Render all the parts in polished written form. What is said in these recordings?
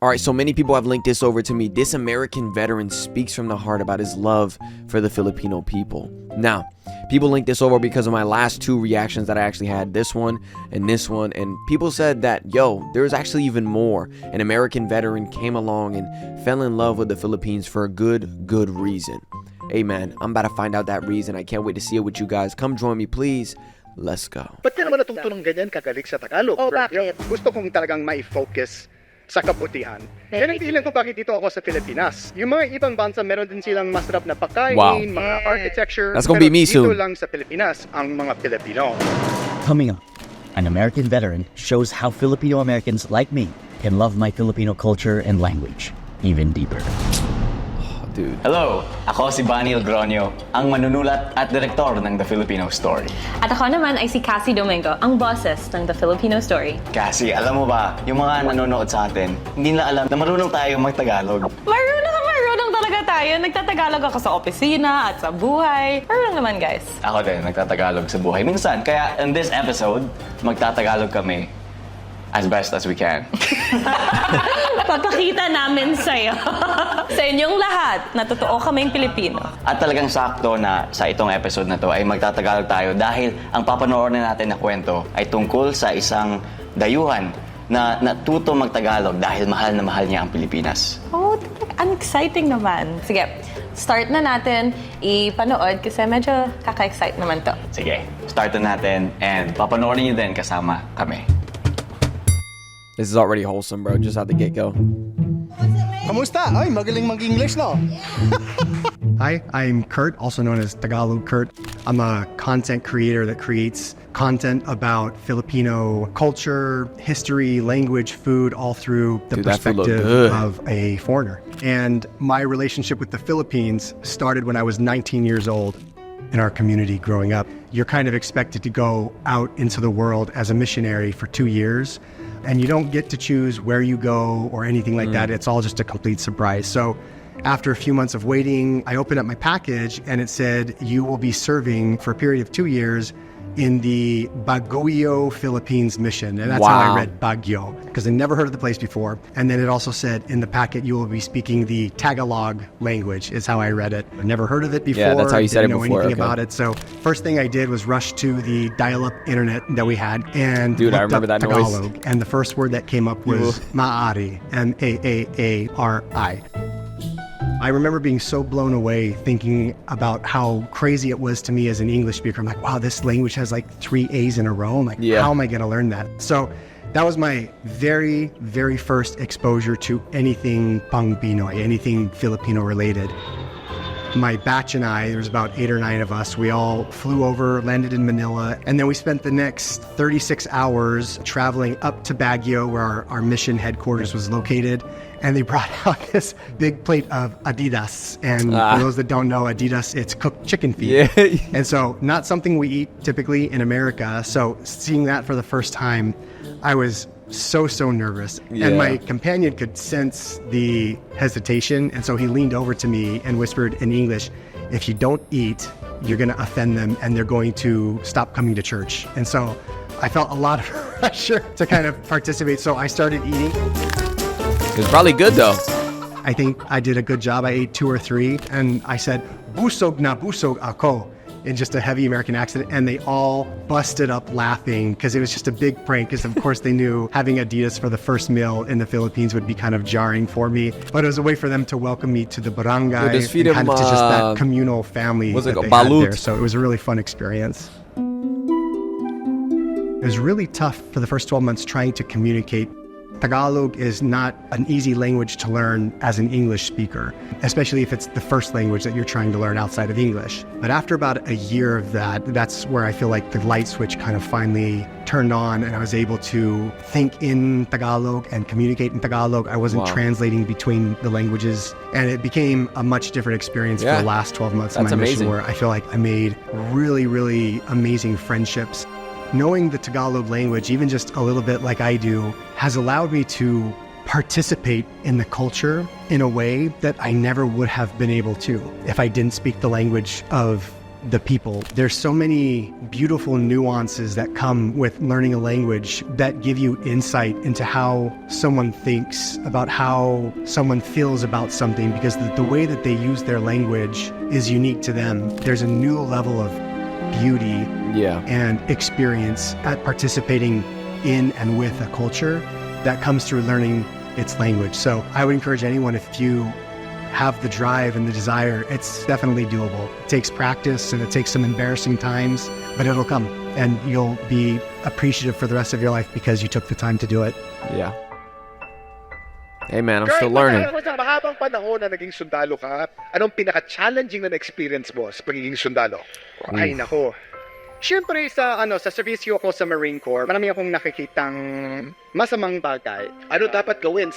All right, so many people have linked this over to me. This American veteran speaks from the heart about his love for the Filipino people. Now, people linked this over because of my last 2 reactions that I actually had, this one, and people said that, yo, there's actually even more. An American veteran came along and fell in love with the Philippines for a good reason. Hey man, I'm about to find out that reason. I can't wait to see it with you guys. Come join me, please. Let's go. Ba't ka naman natuto ng ganyan kagaling sa Tagalog? Oh, bakit? Gusto kong talagang mai-focus sa kabutihan. Yan ang dahilan ko bakit dito ako sa Pilipinas. Yung mga ibang bansa, meron din silang masarap na pagkain, Wow. mga architecture. That's gonna be me dito soon. lang sa Pilipinas, ang mga Pilipino. Coming up, an American veteran shows how Filipino Americans like me can love my Filipino culture and language even deeper. Dude. Hello, ako si Bani Logronio, ang manunulat at direktor ng The Filipino Story. At ako naman ay si Cassie Domingo, ang boses ng The Filipino Story. Kasi alam mo ba, yung mga nanonood sa atin, hindi na alam na marunong tayo mag-Tagalog. Marunong talaga tayo. Nagtatagalog ako sa opisina at sa buhay. Marunong naman, guys. Ako din, nagtatagalog sa buhay minsan. Kaya in this episode, magtatagalog kami as best as we can. Papakita namin sa'yo. Sa inyong lahat na totoo kaming Pilipino. At talagang sakto na sa itong episode na to ay magtatagalog tayo dahil ang papanoorin natin na kwento ay tungkol sa isang dayuhan na natuto magtagalog dahil mahal na mahal niya ang Pilipinas. Oh, ang exciting naman. Sige, start na natin ipanood kasi medyo kaka-excite naman to. Sige, start na natin and papanoorin niyo din kasama kami. This is already wholesome, bro. Just at the get-go. Kamusta? Ay, magaling mag-English, no? Hi, I'm Kurt, also known as Tagalog Kurt. I'm a content creator that creates content about Filipino culture, history, language, food, all through the Dude, that food look perspective good. of a foreigner. And my relationship with the Philippines started when I was 19 years old. In our community growing up, you're kind of expected to go out into the world as a missionary for 2 years. And you don't get to choose where you go or anything like that. It's all just a complete surprise. So after a few months of waiting, I opened up my package and it said, you will be serving for a period of 2 years in the Baguio, Philippines mission. And that's how I read Baguio, because I never heard of the place before. And then it also said in the packet, you will be speaking the Tagalog language, is how I read it. I never heard of it before. Yeah, that's how you said it didn't know before, anything okay. about it. So first thing I did was rush to the dial-up internet that we had and Dude, I looked remember up that noise. Tagalog. And the first word that came up was Maari, M-A-A-A-R-I. I remember being so blown away thinking about how crazy it was to me as an English speaker. I'm like, wow, this language has like 3 A's in a row. I'm like, how am I going to learn that? So that was my very, very first exposure to anything Pang Pinoy, anything Filipino related. My batch and I, there was about 8 or 9 of us, we all flew over, landed in Manila, and then we spent the next 36 hours traveling up to Baguio, where our mission headquarters was located. And they brought out this big plate of Adidas. And for those that don't know, Adidas, it's cooked chicken feet. Yeah. And so not something we eat typically in America. So seeing that for the first time, I was so nervous. Yeah. And my companion could sense the hesitation. And so he leaned over to me and whispered in English, if you don't eat, you're going to offend them and they're going to stop coming to church. And so I felt a lot of pressure to kind of participate. So I started eating. It was probably good though. I think I did a good job. I ate 2 or 3 and I said, busog na busog ako, in just a heavy American accent. And they all busted up laughing because it was just a big prank. Because of course they knew having Adidas for the first meal in the Philippines would be kind of jarring for me. But it was a way for them to welcome me to the barangay, Dude, just feed and kind him, of to just that communal family was that it they a had balut? there. So it was a really fun experience. It was really tough for the first 12 months trying to communicate. Tagalog is not an easy language to learn as an English speaker, especially if it's the first language that you're trying to learn outside of English. But after about a year of that, that's where I feel like the light switch kind of finally turned on and I was able to think in Tagalog and communicate in Tagalog. I wasn't translating between the languages, and it became a much different experience for the last 12 months of my mission, where I feel like I made really, really amazing friendships. Knowing the Tagalog language, even just a little bit like I do, has allowed me to participate in the culture in a way that I never would have been able to if I didn't speak the language of the people. There's so many beautiful nuances that come with learning a language that give you insight into how someone thinks, about how someone feels about something, because the way that they use their language is unique to them. There's a new level of beauty and experience at participating in and with a culture that comes through learning its language. So I would encourage anyone, if you have the drive and the desire, it's definitely doable. It takes practice and it takes some embarrassing times, but it'll come and you'll be appreciative for the rest of your life because you took the time to do it. Yeah. Hey man, I'm still learning. Sa mahabang panahon na naging sundalo ka, anong pinaka-challenging na experience mo sa pagiging sundalo? Ay nako. Siyempre sa serbisyo ko sa Marine Corps, marami akong nakikitang masamang bagay. Ano dapat gawin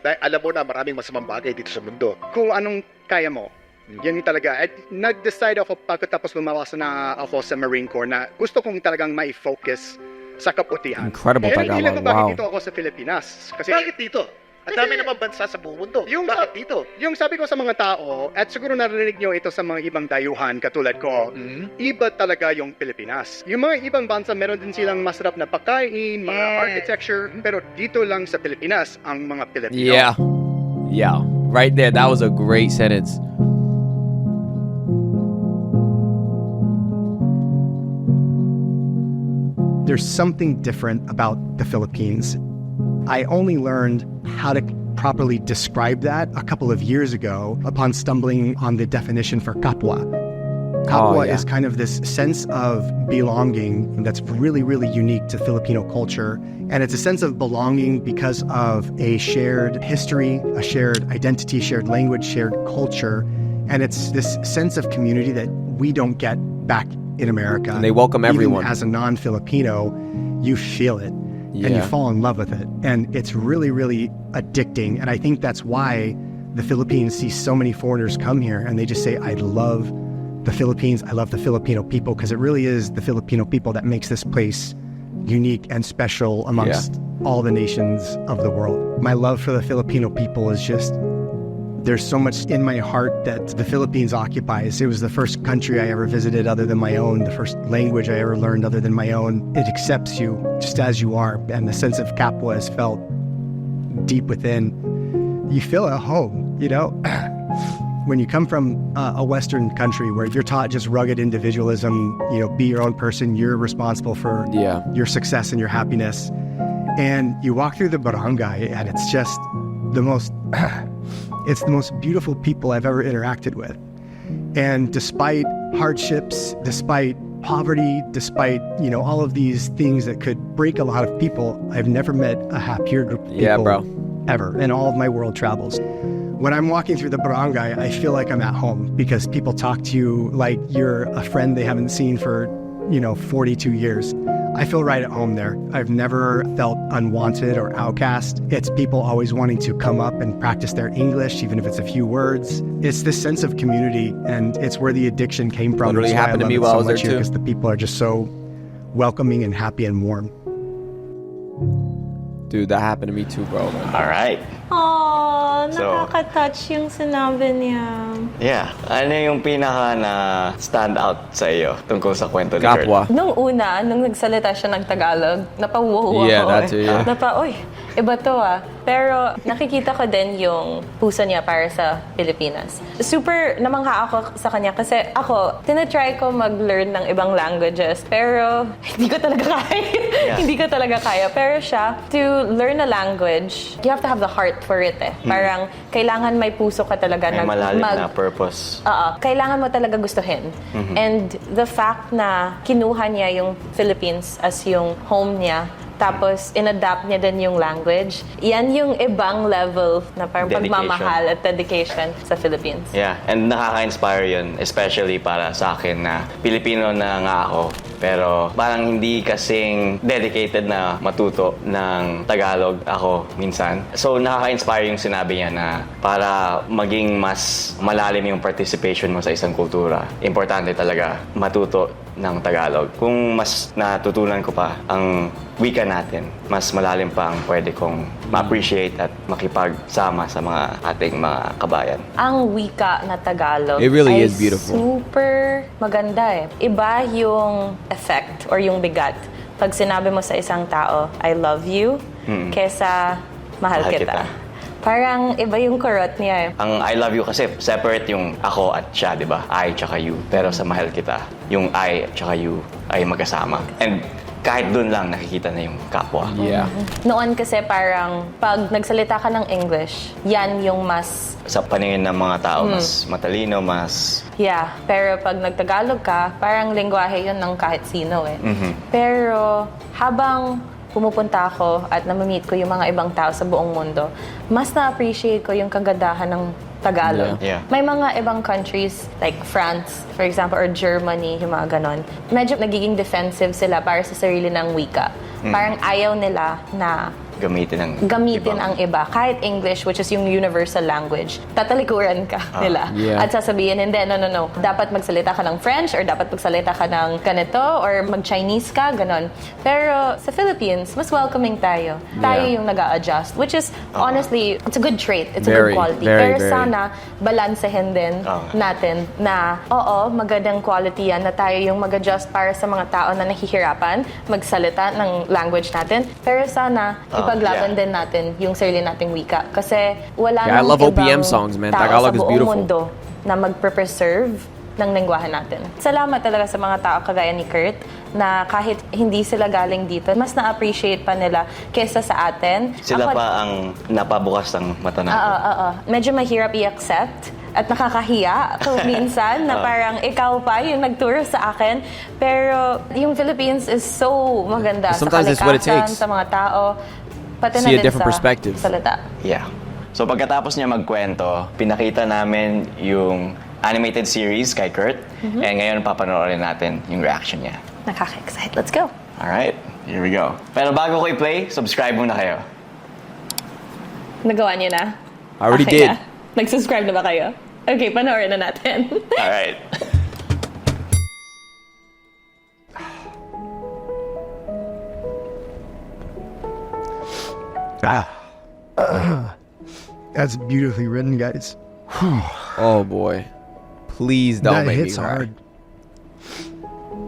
alam mo na maraming masamang bagay dito sa mundo? Kung anong kaya mo. Yan talaga. At nag-decide ako pagkatapos lumabas na ako sa Marine Corps na gusto kong talagang mai-focus sa kabutihan. Incredible Tagalog. Hindi lang ko bakit Wow. dito ako sa Pilipinas. Kasi Bakit dito? Ang dami naman bansa sa buong mundo. Bakit dito? Yung sabi ko sa mga tao, at siguro narinig nyo ito sa mga ibang dayuhan katulad ko, iba talaga yung Pilipinas. Yung mga ibang bansa, meron din silang masarap na pagkain, mga architecture, pero dito lang sa Pilipinas, ang mga Pilipino. Yeah. Yeah. Right there. That was a great sentence. There's something different about the Philippines. I only learned how to properly describe that a couple of years ago upon stumbling on the definition for kapwa. Kapwa is kind of this sense of belonging that's really, really unique to Filipino culture. And it's a sense of belonging because of a shared history, a shared identity, shared language, shared culture. And it's this sense of community that we don't get back in America. And they welcome everyone. Even as a non-Filipino, you feel it. And you fall in love with it. And it's really, really addicting. And I think that's why the Philippines see so many foreigners come here and they just say, I love the Philippines, I love the Filipino people, because it really is the Filipino people that makes this place unique and special amongst all the nations of the world. My love for the Filipino people is just, there's so much in my heart that the Philippines occupies. It was the first country I ever visited other than my own, the first language I ever learned other than my own. It accepts you just as you are, and the sense of kapwa is felt deep within. You feel at home, you know? When you come from a Western country where you're taught just rugged individualism, you know, be your own person, you're responsible for your success and your happiness. And you walk through the barangay and it's just the most... It's the most beautiful people I've ever interacted with. And despite hardships, despite poverty, despite, you know, all of these things that could break a lot of people, I've never met a happier group of people ever in all of my world travels. When I'm walking through the barangay, I feel like I'm at home because people talk to you like you're a friend they haven't seen for, 42 years. I feel right at home there. I've never felt unwanted or outcast. It's people always wanting to come up and practice their English, even if it's a few words. It's this sense of community, and it's where the addiction came from. Literally happened to me while I was there too. Because the people are just so welcoming and happy and warm. Dude, that happened to me too, bro. All right. Aww, So- nakaka-touch yung sinabi niya. Yeah. Ano yung pinaka na stand out sa iyo tungkol sa kwento ni Kurt? Kapwa. Nung nagsalita siya ng Tagalog, napawuwa Yeah, ako. that too, yeah. Uy, iba to ah. Pero nakikita ko din yung puso niya para sa Pilipinas. Super namangha ako sa kanya kasi ako, tinatry ko mag-learn ng ibang languages. Pero hindi ko talaga kaya. Hindi ko talaga kaya. Pero siya, to learn a language, you have to have the heart for it eh. Parang kailangan may puso ka talaga May malalim na purpose. kailangan mo talaga gustuhin. And the fact na kinuha niya yung Philippines as yung home niya, tapos inadapt niya din yung language, yan yung ibang level na parang Dedication. pagmamahal at dedication sa Philippines. Yeah, and nakaka-inspire yun, especially para sa akin na Pilipino na nga ako. Pero parang hindi kasing dedicated na matuto ng Tagalog ako minsan. So nakaka-inspire yung sinabi niya na para maging mas malalim yung participation mo sa isang kultura, importante talaga matuto ng Tagalog. Kung mas natutunan ko pa ang wika natin, mas malalim pang pwede kong ma-appreciate at makipagsama sa mga ating mga kabayan. Ang wika na Tagalog It really ay is beautiful. super maganda eh. Iba yung effect or yung bigat pag sinabi mo sa isang tao, I love you, kesa mahal Mahal kita. kita. Parang iba yung kurot niya eh. Ang I love you kasi separate yung ako at siya, di ba? I tsaka you. Pero sa mahal kita, yung I tsaka you ay magkasama. And kahit dun lang nakikita na yung kapwa. Yeah. Noon kasi parang pag nagsalita ka ng English, yan yung mas Sa paningin ng mga tao, mas matalino, mas... yeah. Pero pag nagtagalog ka, parang lengguwahe yun ng kahit sino eh. Pero habang pumupunta ako at namimit ko yung mga ibang tao sa buong mundo, mas na-appreciate ko yung kagandahan ng Tagalog. Yeah. May mga ibang countries like France, for example, or Germany, yung mga ganon. Medyo nagiging defensive sila para sa sarili ng wika. Parang ayaw nila na Gamitin gamitin ang iba. Kahit English, which is yung universal language, tatalikuran ka nila. Yeah. At sasabihin, hindi, no. Dapat magsalita ka ng French or dapat magsalita ka ng ganito or mag-Chinese ka, ganon. Pero sa Philippines, mas welcoming tayo. Tayo Yeah. yung nag-a-adjust, which is, honestly, it's a good trait. It's a Very, good quality. very, Pero very. sana, balansehin din natin na, oo, magandang quality yan na tayo yung mag-adjust para sa mga tao na nahihirapan magsalita ng language natin. Pero sana, ipaglaban din natin yung sarili nating wika. Kasi wala Yeah, I namang love OPM ibang songs, man. tao Tagalog sa is buong beautiful. mundo na magpe-preserve ng lengguwahe natin. Salamat talaga sa mga tao kagaya ni Kurt na kahit hindi sila galing dito, mas na-appreciate pa nila kesa sa atin. Sila Ako- pa ang napabukas ng mata natin. Oo. Medyo mahirap i-accept at nakakahiya kung minsan na parang ikaw pa yung nagturo sa akin. Pero yung Philippines is so maganda Sometimes sa it's what it kalikasan, takes. sa mga tao. Pati See na a din different sa perspective. salita. Yeah. So pagkatapos niya magkwento, pinakita namin yung animated series kay Kurt. And ngayon papanoorin natin yung reaction niya. Nakaka-excite. Let's go. Alright, here we go. Pero bago ko i-play, subscribe muna kayo. Nagawa niyo na? I already Okay did. na. Nag-subscribe na ba kayo? Okay, panoorin na natin. Alright. That's beautifully written, guys. Oh boy. Please don't That make me hits cry. hard.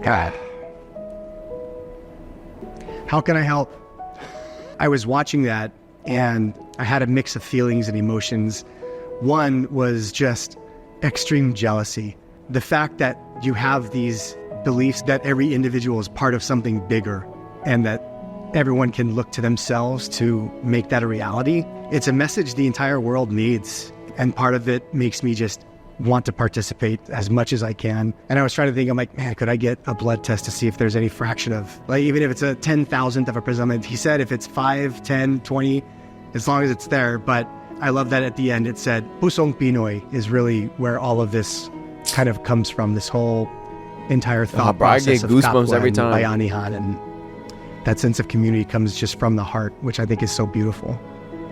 God. How can I help? I was watching that and I had a mix of feelings and emotions. One was just extreme jealousy. The fact that you have these beliefs that every individual is part of something bigger and that everyone can look to themselves to make that a reality. It's a message the entire world needs. And part of it makes me just want to participate as much as I can. And I was trying to think, I'm like, man, could I get a blood test to see if there's any fraction of, like, even if it's a 10,000th of a percent. He said if it's 5, 10, 20, as long as it's there. But I love that at the end it said, Pusong Pinoy is really where all of this kind of comes from, this whole entire thought bro, I process get of goosebumps kapwa every and time. bayanihan, and that sense of community comes just from the heart, which I think is so beautiful.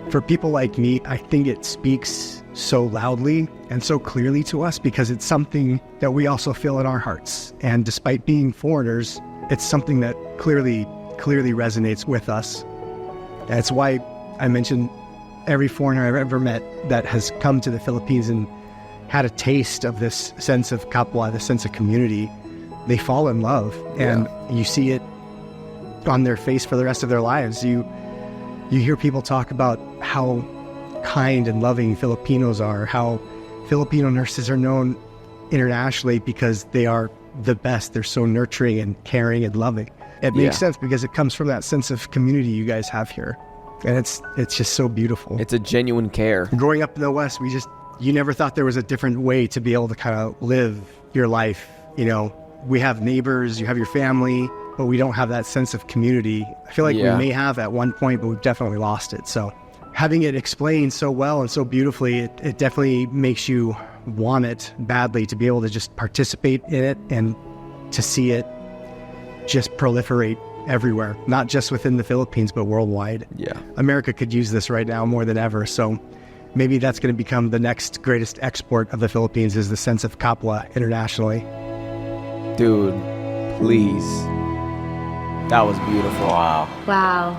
For people like me, I think it speaks so loudly and so clearly to us because it's something that we also feel in our hearts. And despite being foreigners, it's something that clearly resonates with us. That's why I mentioned every foreigner I've ever met that has come to the Philippines and had a taste of this sense of kapwa, this sense of community, they fall in love. And you see it on their face for the rest of their lives. You hear people talk about how kind and loving Filipinos are, how Filipino nurses are known internationally because they are the best. They're so nurturing and caring and loving. It makes sense because it comes from that sense of community you guys have here. And it's just so beautiful. It's a genuine care. Growing up in the West, you never thought there was a different way to be able to kind of live your life. You know, we have neighbors, you have your family, but we don't have that sense of community. I feel like we may have at one point, but we've definitely lost it. So having it explained so well and so beautifully, it definitely makes you want it badly to be able to just participate in it and to see it just proliferate everywhere, not just within the Philippines, but worldwide. Yeah. America could use this right now more than ever. So maybe that's going to become the next greatest export of the Philippines, is the sense of kapwa internationally. Dude, please. That was beautiful. Wow. Wow.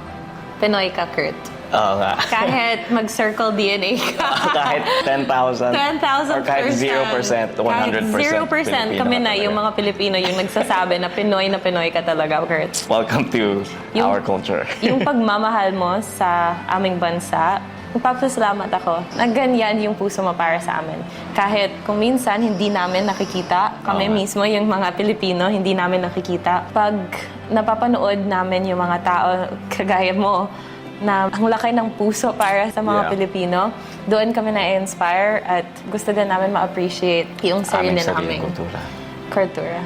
Pinoy ka, Kurt. Oo nga. Kahit mag-circle DNA ka. Kahit 10,000. 10,000%. Or kahit 0% to 100%. Kahit 0% Filipino kami na, talaga. yung mga Pilipino, yung nagsasabi na Pinoy ka talaga, Kurt. Welcome to our culture. Yung pagmamahal mo sa aming bansa, nagpapasalamat ako na ganyan yung puso mo para sa amin. Kahit kung minsan hindi namin nakikita, kami mismo yung mga Pilipino, hindi namin nakikita. Pag napapanood namin yung mga tao kagaya mo, na ang laki ng puso para sa mga Pilipino, doon kami na-inspire at gusto din namin ma-appreciate yung sarili naming kultura.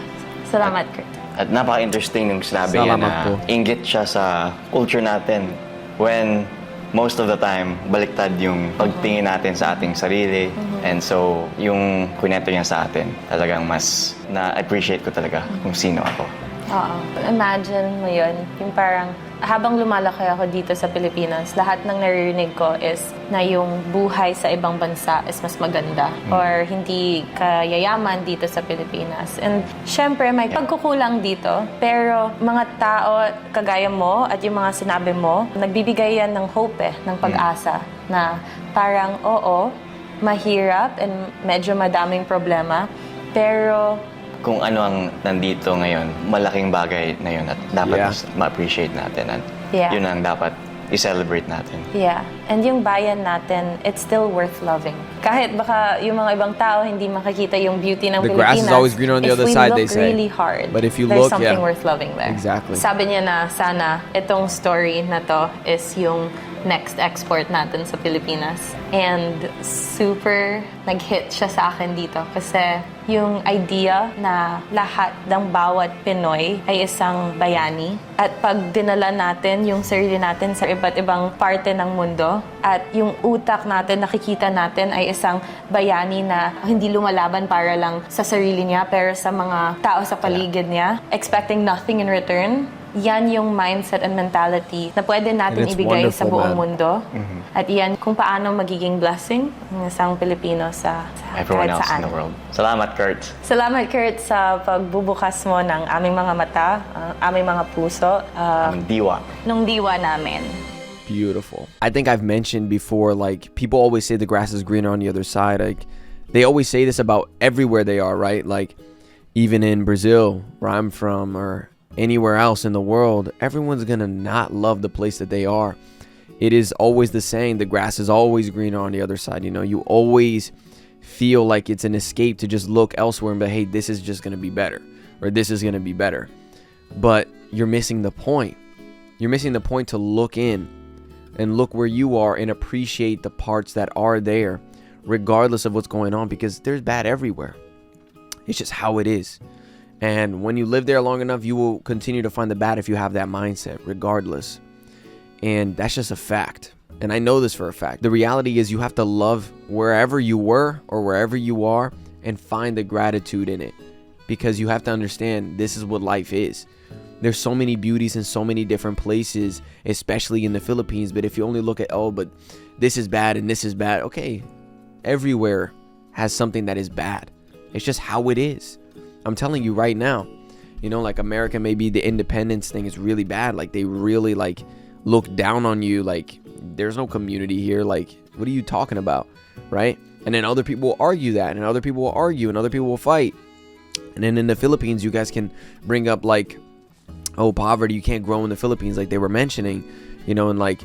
Salamat, Kurt. At napaka-interesting yung sinabi niya Salamat na po. inggit siya sa culture natin when most of the time, baliktad yung pagtingin natin sa ating sarili. And so, yung kwento niya sa atin, talagang mas na-appreciate ko talaga kung sino ako. Oo. Imagine mo yun, yung parang habang lumalaki ako dito sa Pilipinas, lahat ng naririnig ko is na yung buhay sa ibang bansa is mas maganda or hindi kayayaman dito sa Pilipinas. And syempre, may pagkukulang dito, pero mga tao kagaya mo at yung mga sinabi mo, nagbibigay yan ng hope ng pag-asa na parang oo, mahirap and medyo madaming problema, pero Kung ano ang nandito ngayon, malaking bagay na yun at dapat ma-appreciate natin at yun ang dapat i-celebrate natin. yeah. And yung bayan natin, it's still worth loving. Kahit baka yung mga ibang tao hindi makikita yung beauty ng The Pilipinas. grass is always greener on the other side, they say. If we look really hard, But if you there's look, something yeah. worth loving there. Exactly. Sabi niya na sana itong story na to is yung next export natin sa Pilipinas. And super nag-hit siya sa akin dito kasi yung idea na lahat ng bawat Pinoy ay isang bayani. At pag dinala natin yung sarili natin sa iba't ibang parte ng mundo at yung utak natin, nakikita natin ay isang bayani na hindi lumalaban para lang sa sarili niya pero sa mga tao sa paligid niya, expecting nothing in return. Yan yung mindset and mentality na pwede natin And it's ibigay sa wonderful, buong man. mundo. At yan kung paano magiging blessing ng isang Pilipino sa Everyone kahit else saan. in the world. Salamat, Kurt. Salamat, Kurt, sa pagbubukas mo ng aming mga mata, aming mga puso, Ang diwa. nung diwa namin. Beautiful. I think I've mentioned before, like, people always say the grass is greener on the other side. Like, they always say this about everywhere they are, right? Like, even in Brazil, where I'm from, or anywhere else in the world, everyone's gonna not love the place that they are. It is always the saying, the grass is always greener on the other side. You know, you always feel like it's an escape to just look elsewhere and be, hey, this is just gonna be better, or this is gonna be better. But you're missing the point. You're missing the point to look in and look where you are and appreciate the parts that are there, regardless of what's going on, because there's bad everywhere. It's just how it is. And when you live there long enough, you will continue to find the bad if you have that mindset, regardless. And that's just a fact. And I know this for a fact. The reality is you have to love wherever you were or wherever you are and find the gratitude in it. Because you have to understand this is what life is. There's so many beauties in so many different places, especially in the Philippines. But if you only look at, oh, but this is bad and this is bad. Okay, everywhere has something that is bad. It's just how it is. I'm telling you right now, you know, like America, maybe the independence thing is really bad. Like they really like look down on you. Like there's no community here. Like, what are you talking about? Right? And then other people will argue that, and other people will argue, and other people will fight. And then in the Philippines, you guys can bring up like, oh, poverty, you can't grow in the Philippines, like they were mentioning, you know, and like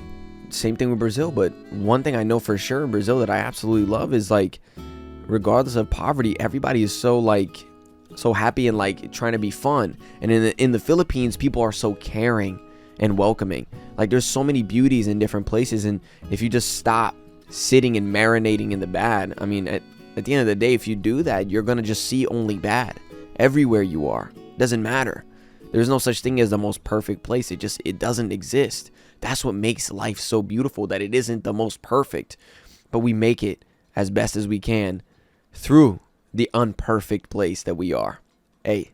same thing with Brazil. But one thing I know for sure in Brazil that I absolutely love is like, regardless of poverty, everybody is so like so happy and like trying to be fun. And in the Philippines, people are so caring and welcoming. Like there's so many beauties in different places, and if you just stop sitting and marinating in the bad, I mean, at the end of the day, if you do that, you're gonna just see only bad everywhere you are. Doesn't matter. There's no such thing as the most perfect place. It doesn't exist. That's what makes life so beautiful, that it isn't the most perfect, but we make it as best as we can through the unperfect place that we are. Hey,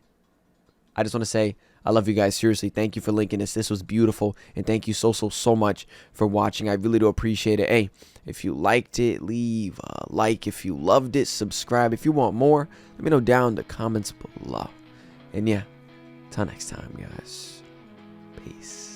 I just want to say I love you guys. Seriously, thank you for linking this. This was beautiful, and thank you so much for watching. I really do appreciate it. Hey, if you liked it, leave a like. If you loved it, subscribe. If you want more, let me know down in the comments below. And yeah, till next time, guys. Peace.